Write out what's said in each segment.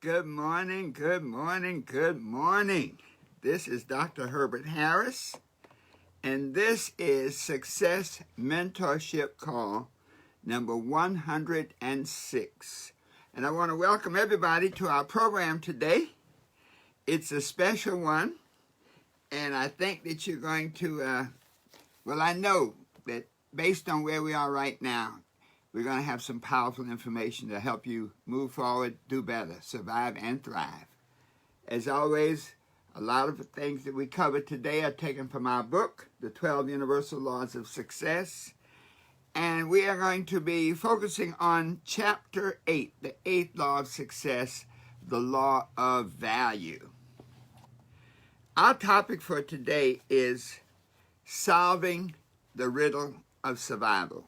Good morning, good morning, good morning. This is Dr. Herbert Harris, and this is Success Mentorship Call number 106. And I want to welcome everybody to our program today. It's a special one, and I think that you're going to, I know that based on where we are right now, we're going to have some powerful information to help you move forward, do better, survive, and thrive. As always, a lot of the things that we cover today are taken from our book, The 12 Universal Laws of Success. And we are going to be focusing on Chapter 8, the 8th Law of Success, the Law of Value. Our topic for today is solving the riddle of survival.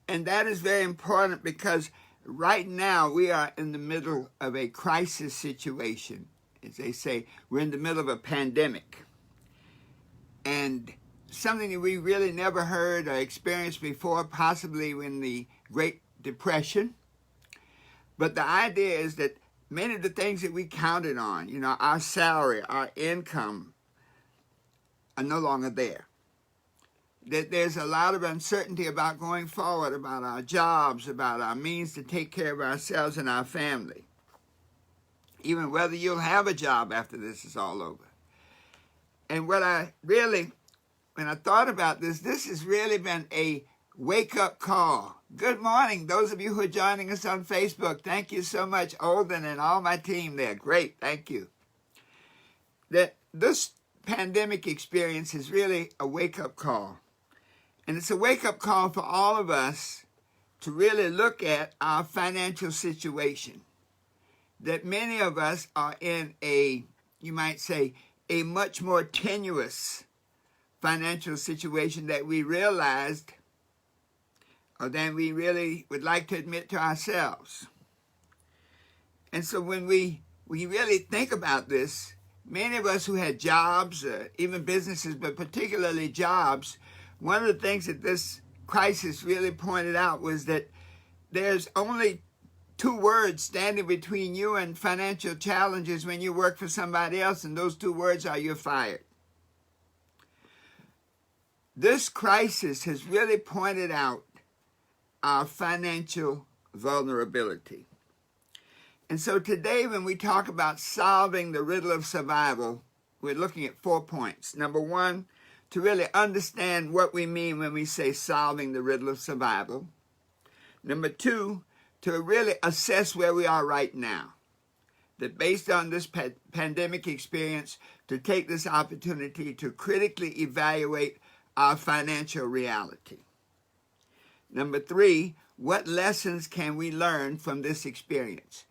And that is very important because right now we are in the middle of a crisis situation. As they say, we're in the middle of a pandemic. And something that we really never heard or experienced before, possibly in the Great Depression. But the idea is that many of the things that we counted on, our salary, our income, are no longer there. That there's a lot of uncertainty about going forward, about our jobs, about our means to take care of ourselves and our family. Even whether you'll have a job after this is all over. And when I thought about this has really been a wake-up call. Good morning, those of you who are joining us on Facebook. Thank you so much, Olden and all my team there. Great, thank you. That this pandemic experience is really a wake-up call. And it's a wake-up call for all of us to really look at our financial situation. That many of us are in you might say, a much more tenuous financial situation that we realized or than we really would like to admit to ourselves. And so when we really think about this, many of us who had jobs, even businesses, but particularly jobs, one of the things that this crisis really pointed out was that there's only two words standing between you and financial challenges when you work for somebody else, and those two words are you're fired. This crisis has really pointed out our financial vulnerability. And so today when we talk about solving the riddle of survival, we're looking at 4 points. Number one, to really understand what we mean when we say solving the riddle of survival. Number two, to really assess where we are right now. That based on this pandemic experience, to take this opportunity to critically evaluate our financial reality. Number three, what lessons can we learn from this experience?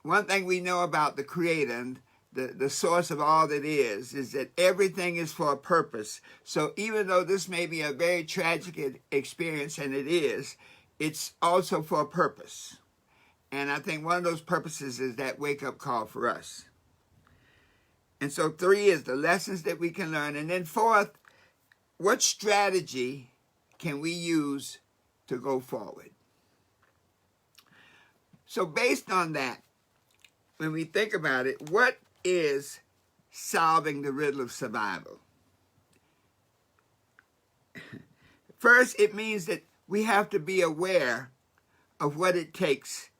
One thing we know about the Creator and the source of all that is that everything is for a purpose. So even though this may be a very tragic experience, and it is, it's also for a purpose. And I think one of those purposes is that wake-up call for us. And so 3 is the lessons that we can learn. And then 4th, what strategy can we use to go forward? So based on that, when we think about it, what is solving the riddle of survival? First, it means that we have to be aware of what it takes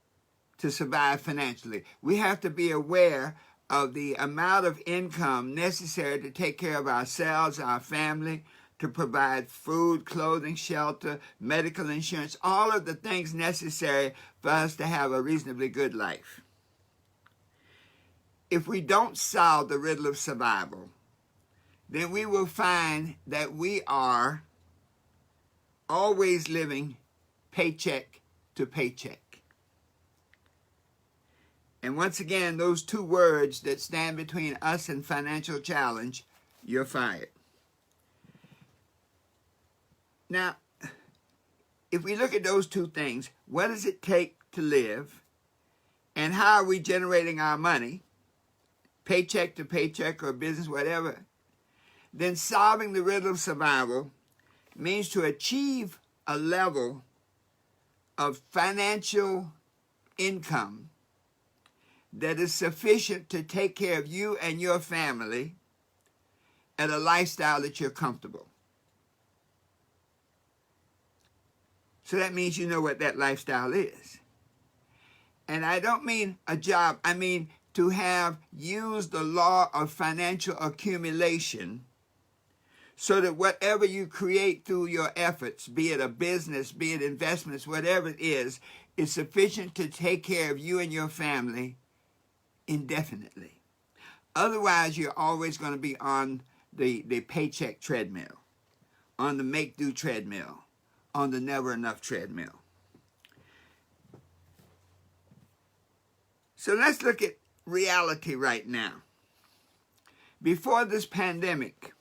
to survive financially. We have to be aware of the amount of income necessary to take care of ourselves, our family, to provide food, clothing, shelter, medical insurance, all of the things necessary for us to have a reasonably good life. If we don't solve the riddle of survival, then we will find that we are always living paycheck to paycheck. And once again, those 2 words that stand between us and financial challenge, you're fired. Now, if we look at those 2 things, what does it take to live? And how are we generating our money? Paycheck to paycheck or business, whatever. Then solving the riddle of survival means to achieve a level of financial income that is sufficient to take care of you and your family at a lifestyle that you're comfortable. So that means you know what that lifestyle is. And I don't mean a job. I mean to have used the law of financial accumulation so that whatever you create through your efforts, be it a business, be it investments, whatever it is sufficient to take care of you and your family indefinitely. Otherwise, you're always going to be on the paycheck treadmill, on the make-do treadmill, on the never-enough treadmill. So let's look at reality right now. Before this pandemic,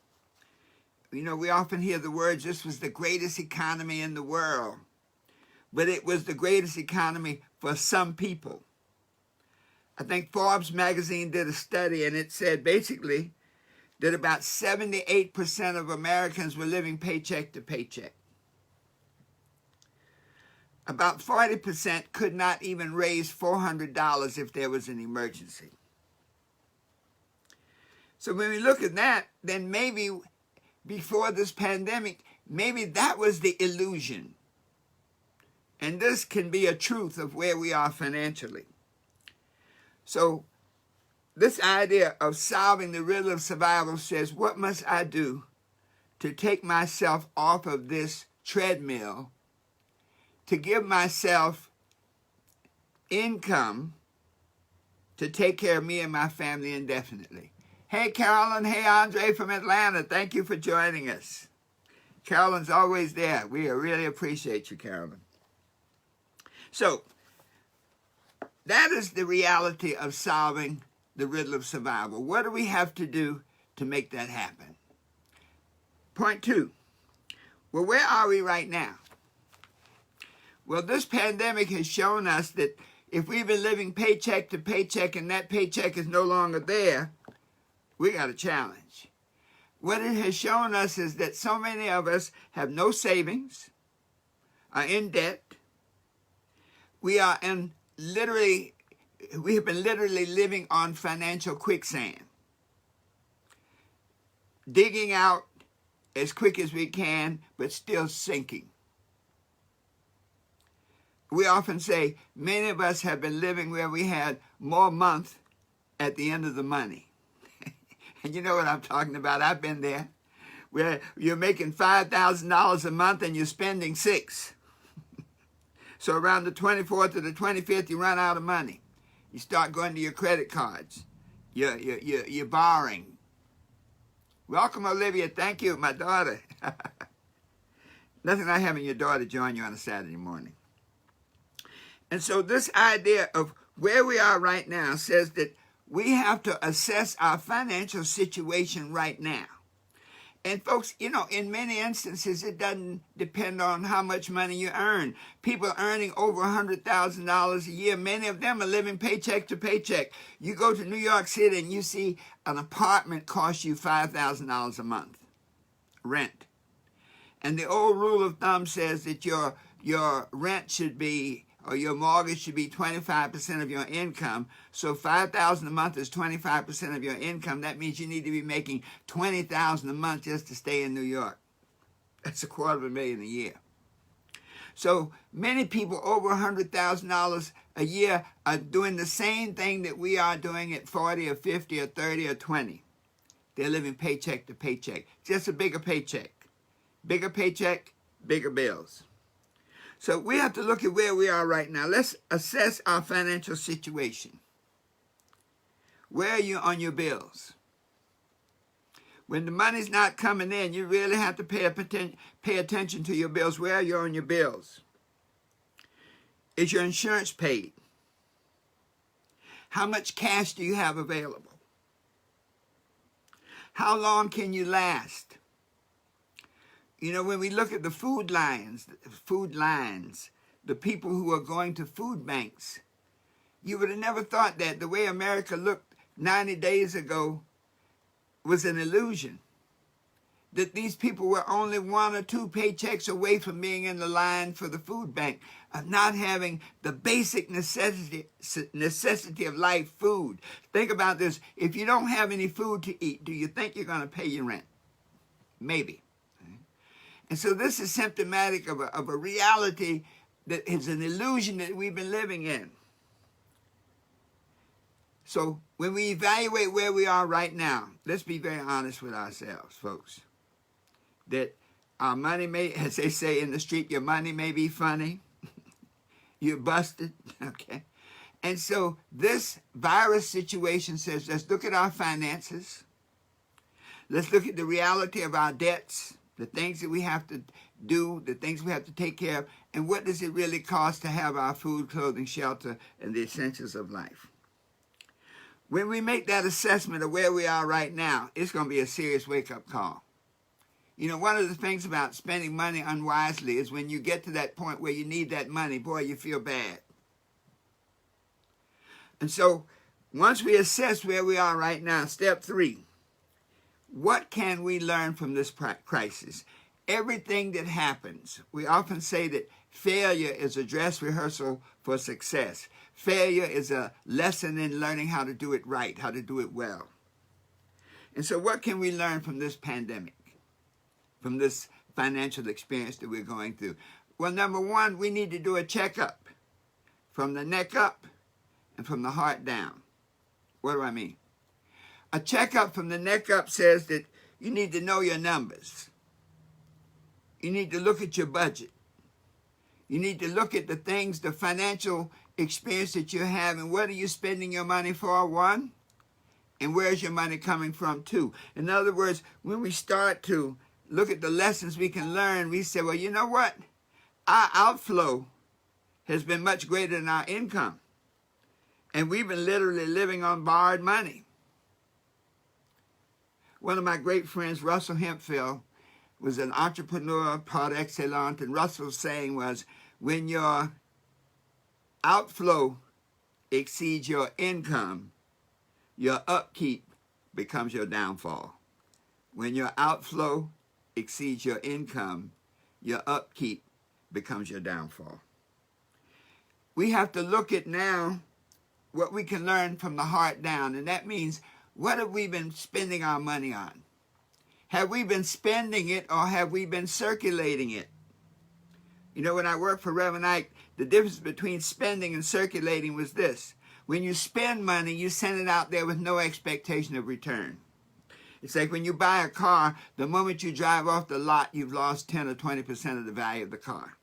we often hear the words, this was the greatest economy in the world. But it was the greatest economy for some people. I think Forbes magazine did a study, and it said basically that about 78% of Americans were living paycheck to paycheck. About 40% could not even raise $400 if there was an emergency. So when we look at that, then maybe before this pandemic, maybe that was the illusion. And this can be a truth of where we are financially. So this idea of solving the riddle of survival says, what must I do to take myself off of this treadmill, to give myself income to take care of me and my family indefinitely? Hey, Carolyn. Hey, Andre from Atlanta. Thank you for joining us. Carolyn's always there. We really appreciate you, Carolyn. So, that is the reality of solving the riddle of survival. What do we have to do to make that happen? Point 2. Well, where are we right now? Well, this pandemic has shown us that if we've been living paycheck to paycheck and that paycheck is no longer there, we got a challenge. What it has shown us is that so many of us have no savings, are in debt. We have been literally living on financial quicksand, digging out as quick as we can, but still sinking. We often say many of us have been living where we had more month at the end of the money. And you know what I'm talking about. I've been there, where you're making $5,000 a month and you're spending $6,000. So around the 24th or the 25th, you run out of money. You start going to your credit cards. You're borrowing. Welcome, Olivia. Thank you, my daughter. Nothing like having your daughter join you on a Saturday morning. And so this idea of where we are right now says that we have to assess our financial situation right now. And folks, in many instances, it doesn't depend on how much money you earn. People earning over $100,000 a year, many of them are living paycheck to paycheck. You go to New York City and you see an apartment cost you $5,000 a month, rent. And the old rule of thumb says that your rent should be, or your mortgage should be 25% of your income. So $5,000 a month is 25% of your income. That means you need to be making $20,000 a month just to stay in New York. That's $250,000 a year. So many people over $100,000 a year are doing the same thing that we are doing at 40 or 50 or 30 or 20. They're living paycheck to paycheck. Just a bigger paycheck. Bigger paycheck, bigger bills. So we have to look at where we are right now. Let's assess our financial situation. Where are you on your bills? When the money's not coming in, you really have to pay attention to your bills. Where are you on your bills? Is your insurance paid? How much cash do you have available? How long can you last? When we look at the food lines, the people who are going to food banks, you would have never thought that the way America looked 90 days ago was an illusion. That these people were only 1 or 2 paychecks away from being in the line for the food bank. of not having the basic necessity of life, food. Think about this. If you don't have any food to eat, do you think you're going to pay your rent? Maybe. And so this is symptomatic of a reality that is an illusion that we've been living in. So when we evaluate where we are right now, let's be very honest with ourselves, folks. That our money may, as they say in the street, your money may be funny. You're busted, okay? And so this virus situation says, let's look at our finances. Let's look at the reality of our debts, the things that we have to do, the things we have to take care of, and what does it really cost to have our food, clothing, shelter, and the essentials of life. When we make that assessment of where we are right now, it's going to be a serious wake-up call. You know, one of the things about spending money unwisely is when you get to that point where you need that money, boy, you feel bad. And so once we assess where we are right now, step 3, what can we learn from this crisis? Everything that happens, we often say that failure is a dress rehearsal for success. Failure is a lesson in learning how to do it right, how to do it well. And so what can we learn from this pandemic, from this financial experience that we're going through? Well, number 1, we need to do a checkup from the neck up and from the heart down. What do I mean? A checkup from the neck up says that you need to know your numbers. You need to look at your budget. You need to look at the things, the financial experience that you have, and what are you spending your money for, 1? And where's your money coming from, 2? In other words, when we start to look at the lessons we can learn, we say, well, you know what? Our outflow has been much greater than our income. And we've been literally living on borrowed money. One of my great friends, Russell Hemphill, was an entrepreneur par excellence, and Russell's saying was, when your outflow exceeds your income, your upkeep becomes your downfall. When your outflow exceeds your income, your upkeep becomes your downfall. We have to look at now what we can learn from the heart down, and that means, what have we been spending our money on? Have we been spending it, or have we been circulating it? You know, when I worked for Reverend Ike, the difference between spending and circulating was this. When you spend money, you send it out there with no expectation of return. It's like when you buy a car, the moment you drive off the lot, you've lost 10 or 20% of the value of the car.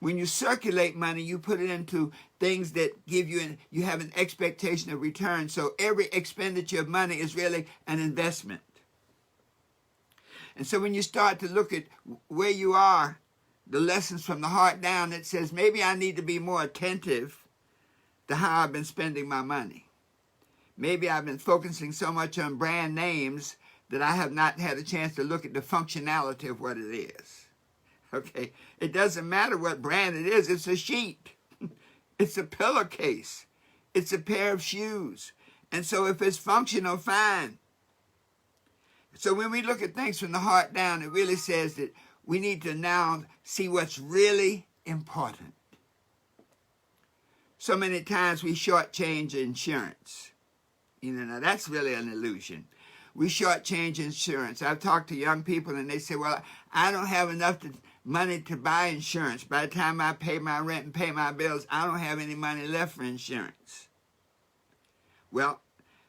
When you circulate money, you put it into things that give you, you have an expectation of return. So every expenditure of money is really an investment. And so when you start to look at where you are, the lessons from the heart down, it says, maybe I need to be more attentive to how I've been spending my money. Maybe I've been focusing so much on brand names that I have not had a chance to look at the functionality of what it is. Okay, it doesn't matter what brand it is. It's a sheet. It's a pillowcase. It's a pair of shoes. And so if it's functional, fine. So when we look at things from the heart down, it really says that we need to now see what's really important. So many times we shortchange insurance. You know, now that's really an illusion. We shortchange insurance. I've talked to young people and they say, well, I don't have enough money to buy insurance. By the time I pay my rent and pay my bills, I don't have any money left for insurance. Well,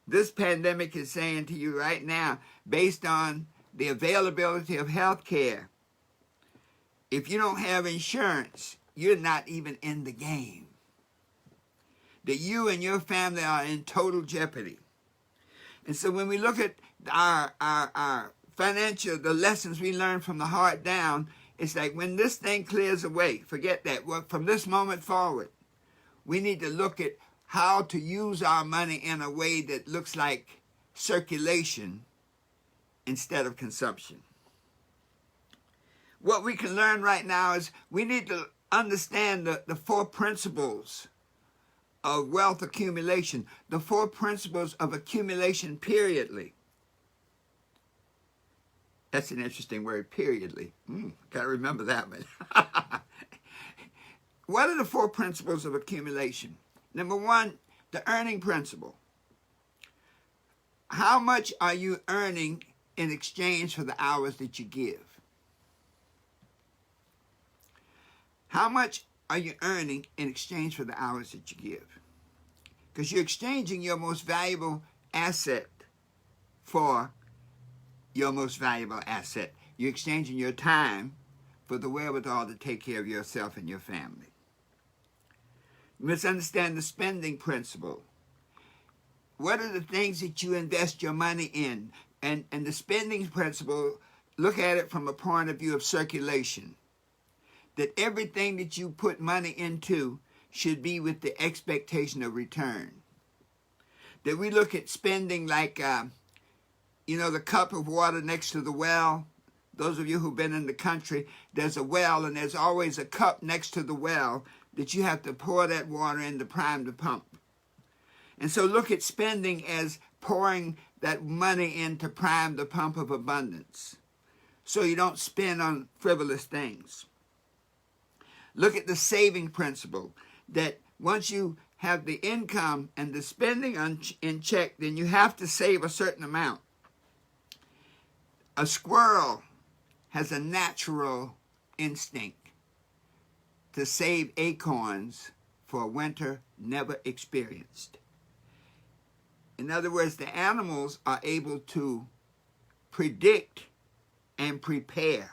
this pandemic is saying to you right now, based on the availability of health care, if you don't have insurance, you're not even in the game. That you and your family are in total jeopardy. And so when we look at our financial, the lessons we learn from the heart down, it's like when this thing clears away, forget that. Well, from this moment forward, we need to look at how to use our money in a way that looks like circulation instead of consumption. What we can learn right now is we need to understand the 4 principles of wealth accumulation, the 4 principles of accumulation periodly. That's an interesting word, periodly. Gotta remember that one. what are the 4 principles of accumulation? Number 1, the earning principle. How much are you earning in exchange for the hours that you give? How much are you earning in exchange for the hours that you give? Because you're exchanging your most valuable asset for your most valuable asset. You're exchanging your time for the wherewithal to take care of yourself and your family. You must understand the spending principle. What are the things that you invest your money in? And the spending principle, look at it from a point of view of circulation. That everything that you put money into should be with the expectation of return. That we look at spending like, the cup of water next to the well. Those of you who've been in the country, there's a well and there's always a cup next to the well that you have to pour that water in to prime the pump. And so look at spending as pouring that money in to prime the pump of abundance, so you don't spend on frivolous things. Look at the saving principle, that once you have the income and the spending in check, then you have to save a certain amount. A squirrel has a natural instinct to save acorns for a winter never experienced. In other words, the animals are able to predict and prepare.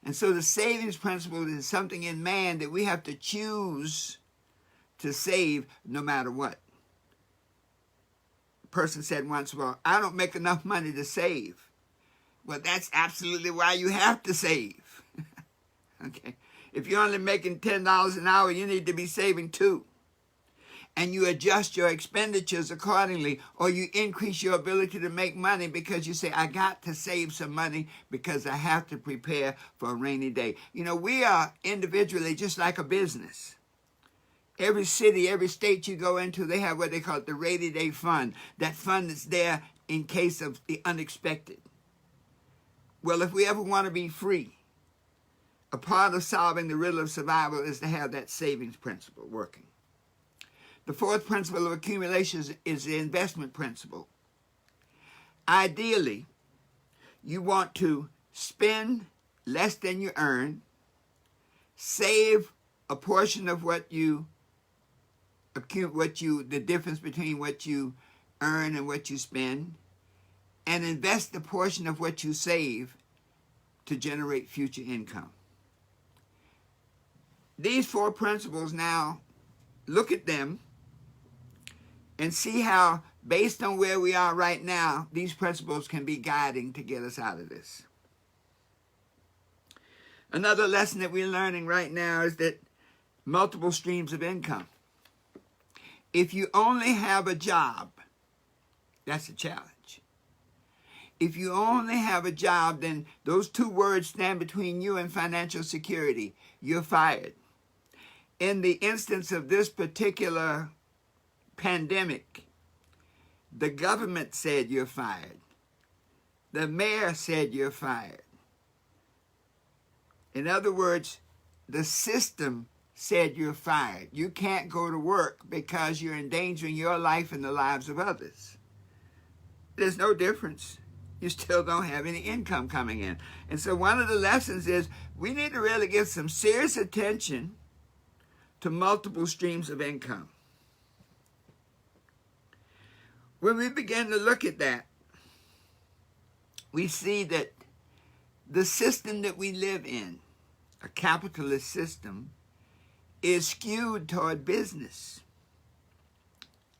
And so the savings principle is something in man that we have to choose to save no matter what. A person said once, well, I don't make enough money to save. Well, that's absolutely why you have to save. Okay. If you're only making $10 an hour, you need to be saving $2. And you adjust your expenditures accordingly, or you increase your ability to make money because you say, I got to save some money because I have to prepare for a rainy day. We are individually just like a business. Every city, every state you go into, they have what they call the rainy day fund. That fund is there in case of the unexpected. Well, if we ever want to be free, a part of solving the riddle of survival is to have that savings principle working. The 4th principle of accumulation is the investment principle. Ideally, you want to spend less than you earn, save a portion of the difference between what you earn and what you spend, and invest the portion of what you save to generate future income. These 4 principles now, look at them and see how, based on where we are right now, these principles can be guiding to get us out of this. Another lesson that we're learning right now is that multiple streams of income. If you only have a job, that's a challenge. If you only have a job, then those 2 words stand between you and financial security. You're fired. In the instance of this particular pandemic, the government said you're fired. The mayor said you're fired. In other words, the system said you're fired. You can't go to work because you're endangering your life and the lives of others. There's no difference. You still don't have any income coming in. And so one of the lessons is we need to really give some serious attention to multiple streams of income. When we begin to look at that, we see that the system that we live in, a capitalist system, is skewed toward business.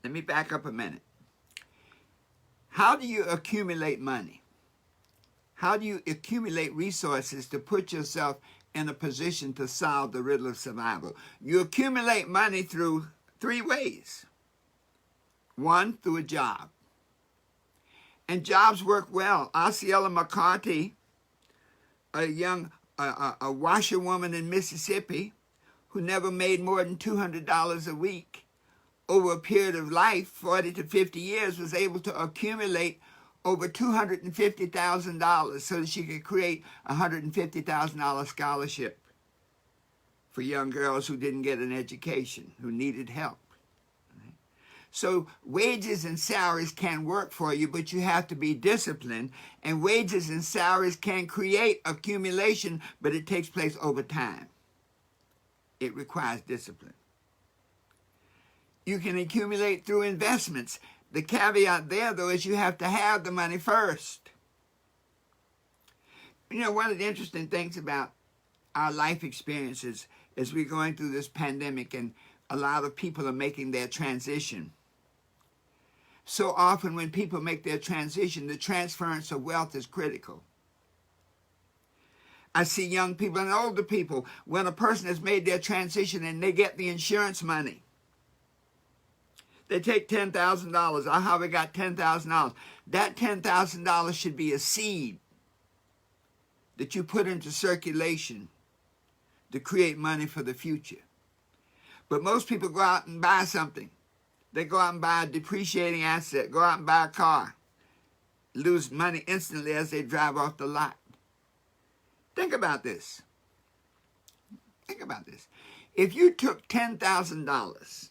Let me back up a minute. How do you accumulate money? How do you accumulate resources to put yourself in a position to solve the riddle of survival? You accumulate money through 3 ways. 1, through a job. And jobs work well. Osceola McCarthy, a washerwoman in Mississippi who never made more than $200 a week, over a period of life, 40 to 50 years, was able to accumulate over $250,000 so that she could create a $150,000 scholarship for young girls who didn't get an education, who needed help. So wages and salaries can work for you, but you have to be disciplined. And wages and salaries can create accumulation, but it takes place over time. It requires discipline. You can accumulate through investments. The caveat there, though, is you have to have the money first. You know, one of the interesting things about our life experiences as we're going through this pandemic, and a lot of people are making their transition. So often when people make their transition, the transference of wealth is critical. I see young people and older people, when a person has made their transition and they get the insurance money, they take $10,000. I have got $10,000. That $10,000 should be a seed that you put into circulation to create money for the future. But most people go out and buy something. They go out and buy a depreciating asset, go out and buy a car, lose money instantly as they drive off the lot. Think about this. Think about this. If you took $10,000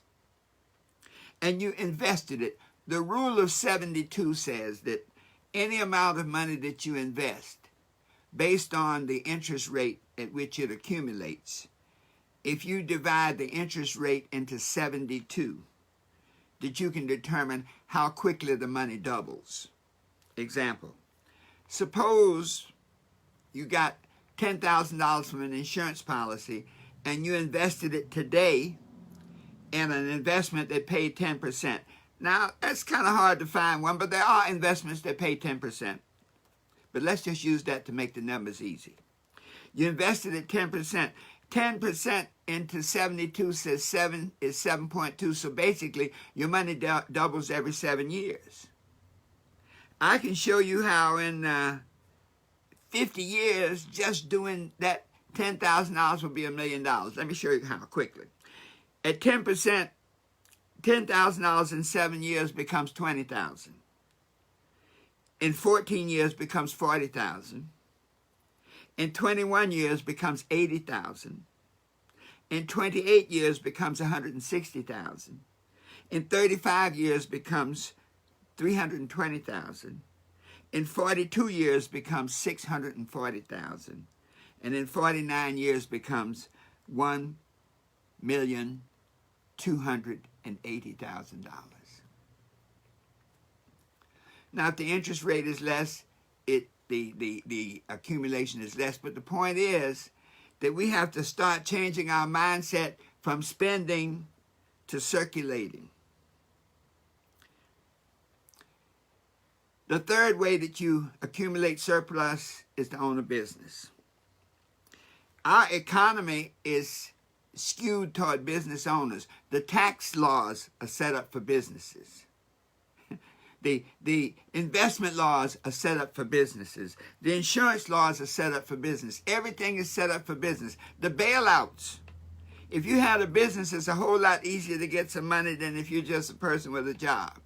and you invested it, the rule of 72 says that any amount of money that you invest, based on the interest rate at which it accumulates, if you divide the interest rate into 72, that you can determine how quickly the money doubles. Example, suppose you got $10,000 from an insurance policy and you invested it today in an investment that paid 10%. Now, that's kind of hard to find one, but there are investments that pay 10%. But let's just use that to make the numbers easy. You invested at 10%. 10% into 72 says 7 is 7.2. So basically, your money doubles every 7 years. I can show you how in 50 years, just doing that $10,000 will be $1 million. Let me show you how quickly. At 10%, $10,000 in 7 years becomes $20,000. In 14 years becomes $40,000. In 21 years becomes $80,000. In 28 years becomes $160,000. In 35 years becomes $320,000. In 42 years becomes $640,000. And in 49 years becomes $1,280,000. Now, if the interest rate is less, the accumulation is less. But the point is that we have to start changing our mindset from spending to circulating. The third way that you accumulate surplus is to own a business. Our economy is skewed toward business owners. The tax laws are set up for businesses. The investment laws are set up for businesses. The insurance laws are set up for business. Everything is set up for business. The bailouts. If you had a business, it's a whole lot easier to get some money than if you're just a person with a job.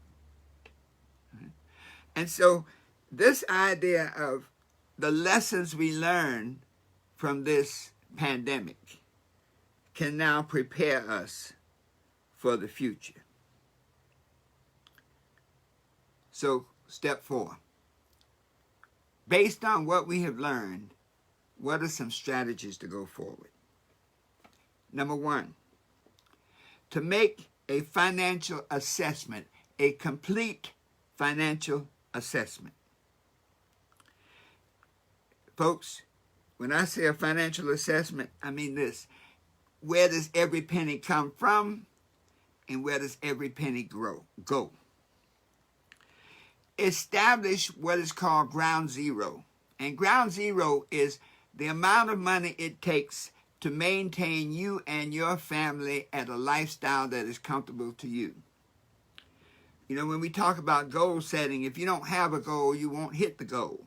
And so this idea of the lessons we learn from this pandemic can now prepare us for the future. So, step 4. Based on what we have learned, what are some strategies to go forward? Number 1, to make a financial assessment, a complete financial assessment. Folks, when I say a financial assessment, I mean this. Where does every penny come from, and where does every penny go? Establish what is called ground zero. And ground zero is the amount of money it takes to maintain you and your family at a lifestyle that is comfortable to you. You know, when we talk about goal setting, if you don't have a goal, you won't hit the goal.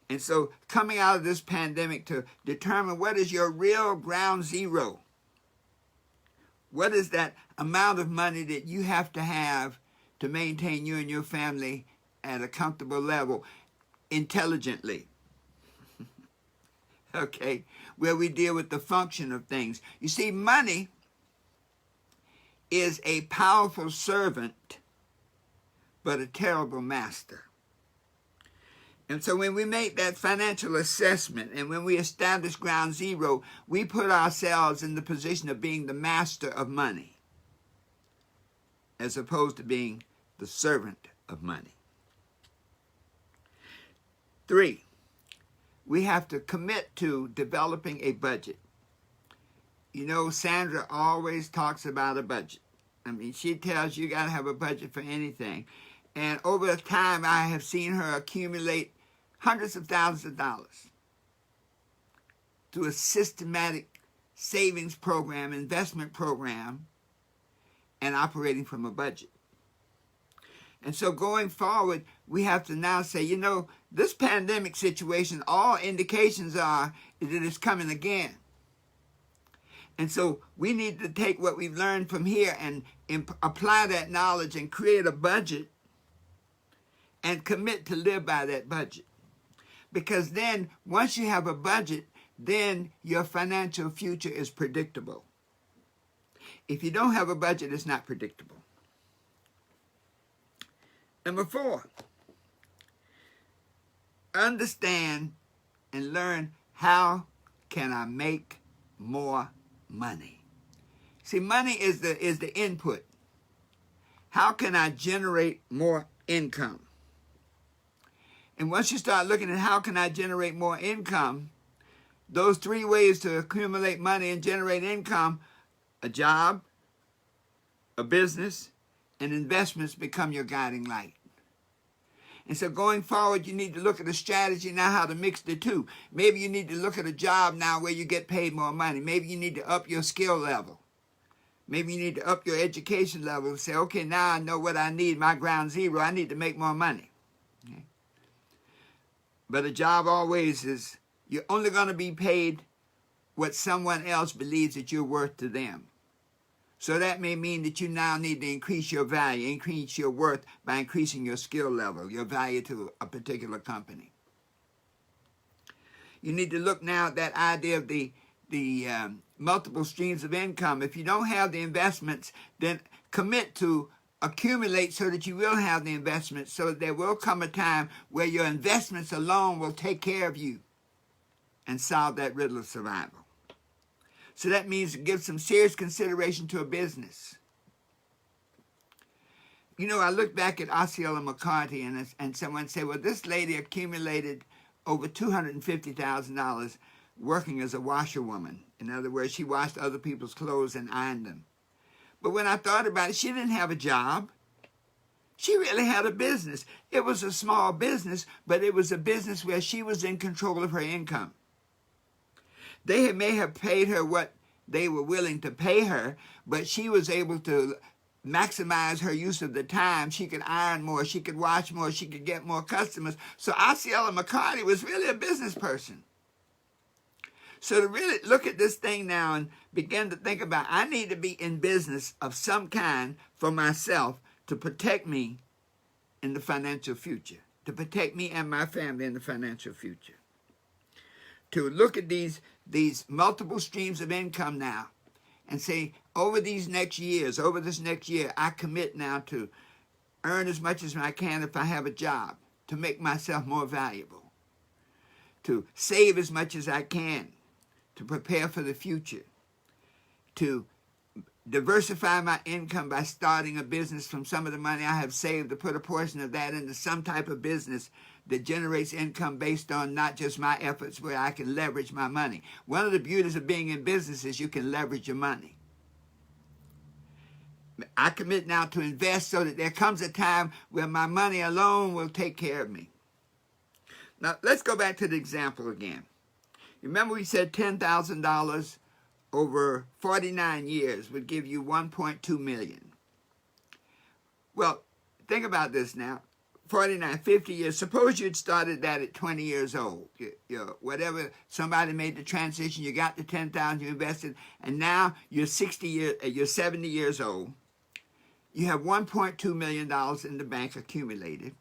And so coming out of this pandemic to determine what is your real ground zero. What is that amount of money that you have to maintain you and your family at a comfortable level intelligently? okay, where we deal with the function of things. You see, money is a powerful servant, but a terrible master. And so when we make that financial assessment and when we establish ground zero, we put ourselves in the position of being the master of money as opposed to being the servant of money. 3, we have to commit to developing a budget. You know, Sandra always talks about a budget. I mean, she tells you got to have a budget for anything. And over time, I have seen her accumulate hundreds of thousands of dollars through a systematic savings program, investment program, and operating from a budget. And so going forward, we have to now say, you know, this pandemic situation, all indications are that it is coming again. And so we need to take what we've learned from here and apply that knowledge and create a budget and commit to live by that budget. Because then, once you have a budget, then your financial future is predictable. If you don't have a budget, it's not predictable. Number 4, understand and learn how can I make more money. See, money is the input. How can I generate more income? And once you start looking at how can I generate more income, those 3 ways to accumulate money and generate income, a job, a business, and investments become your guiding light. And so going forward, you need to look at a strategy now how to mix the two. Maybe you need to look at a job now where you get paid more money. Maybe you need to up your skill level. Maybe you need to up your education level and say, okay, now I know what I need, my ground zero. I need to make more money. Okay? But a job always is, you're only going to be paid what someone else believes that you're worth to them. So that may mean that you now need to increase your value, increase your worth by increasing your skill level, your value to a particular company. You need to look now at that idea of the multiple streams of income. If you don't have the investments, then commit to accumulate so that you will have the investments, so that there will come a time where your investments alone will take care of you and solve that riddle of survival. So that means to give some serious consideration to a business. You know, I look back at Osceola McCarthy and someone said, well, this lady accumulated over $250,000 working as a washerwoman. In other words, she washed other people's clothes and ironed them. But when I thought about it, she didn't have a job. She really had a business. It was a small business, but it was a business where she was in control of her income. They may have paid her what they were willing to pay her, but she was able to maximize her use of the time. She could iron more, she could wash more, she could get more customers. So Osceola McCarthy was really a business person. So to really look at this thing now and begin to think about, I need to be in business of some kind for myself to protect me in the financial future, to protect me and my family in the financial future. To look at these multiple streams of income now and say, over this next year, I commit now to earn as much as I can if I have a job, to make myself more valuable, to save as much as I can, to prepare for the future, to diversify my income by starting a business from some of the money I have saved, to put a portion of that into some type of business that generates income based on not just my efforts, where I can leverage my money. One of the beauties of being in business is you can leverage your money. I commit now to invest so that there comes a time where my money alone will take care of me. Now, let's go back to the example again. Remember we said $10,000 over 49 years would give you $1.2 million. Well, think about this now. 49, 50 years. Suppose you'd started that at 20 years old. Whatever, somebody made the transition, you got the 10,000, you invested, and now you're 70 years old. You have $1.2 million in the bank accumulated.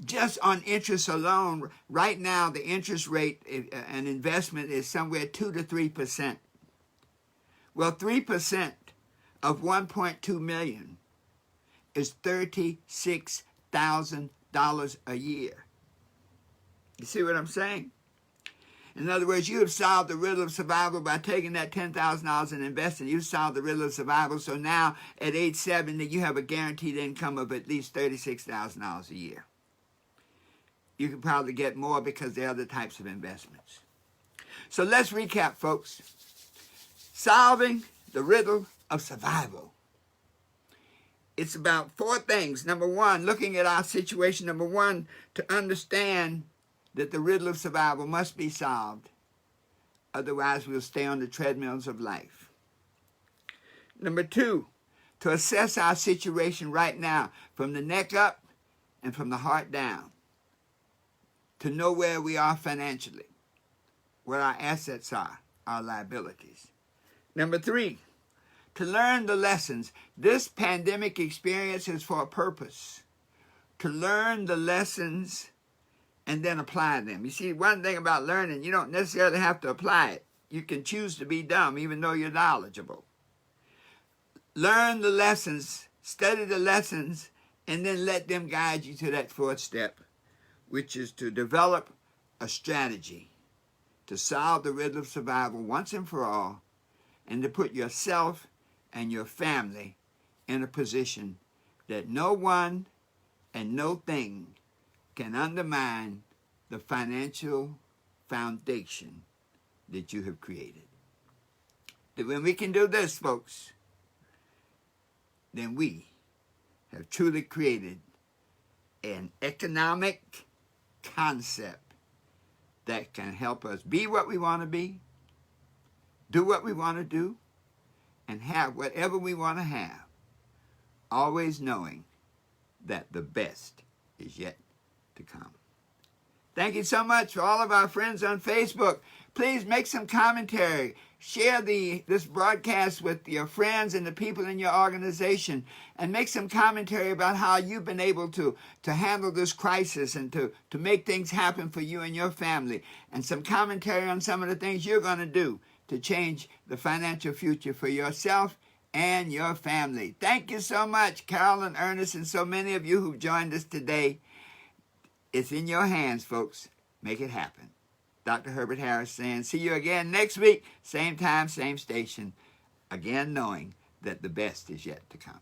just on interest alone, right now the interest rate an investment is somewhere 2 to 3%. Well, 3% of 1.2 million is $36,000 a year. You see what I'm saying? In other words, you have solved the riddle of survival by taking that $10,000 and investing. You've solved the riddle of survival. So now at age 70, you have a guaranteed income of at least $36,000 a year. You can probably get more because there are other types of investments. So let's recap, folks. Solving the riddle of survival. It's about 4 things. Number 1, looking at our situation. Number 1, to understand that the riddle of survival must be solved. Otherwise, we'll stay on the treadmills of life. Number 2, to assess our situation right now, from the neck up and from the heart down. To know where we are financially, what our assets are, our liabilities. Number 3, to learn the lessons. This pandemic experience is for a purpose. To learn the lessons and then apply them. You see, one thing about learning, you don't necessarily have to apply it. You can choose to be dumb even though you're knowledgeable. Learn the lessons, study the lessons, and then let them guide you to that 4th step, which is to develop a strategy to solve the riddle of survival once and for all, and to put yourself and your family in a position that no one and no thing can undermine the financial foundation that you have created. That when we can do this, folks, then we have truly created an economic concept that can help us be what we want to be, do what we want to do, and have whatever we want to have, always knowing that the best is yet to come. Thank you so much for all of our friends on Facebook. Please make some commentary. Share this broadcast with your friends and the people in your organization, and make some commentary about how you've been able to handle this crisis and to make things happen for you and your family, and some commentary on some of the things you're going to do to change the financial future for yourself and your family. Thank you so much, Carol and Ernest, and so many of you who've joined us today. It's in your hands, folks. Make it happen. Dr. Herbert Harris saying, see you again next week, same time, same station, again knowing that the best is yet to come.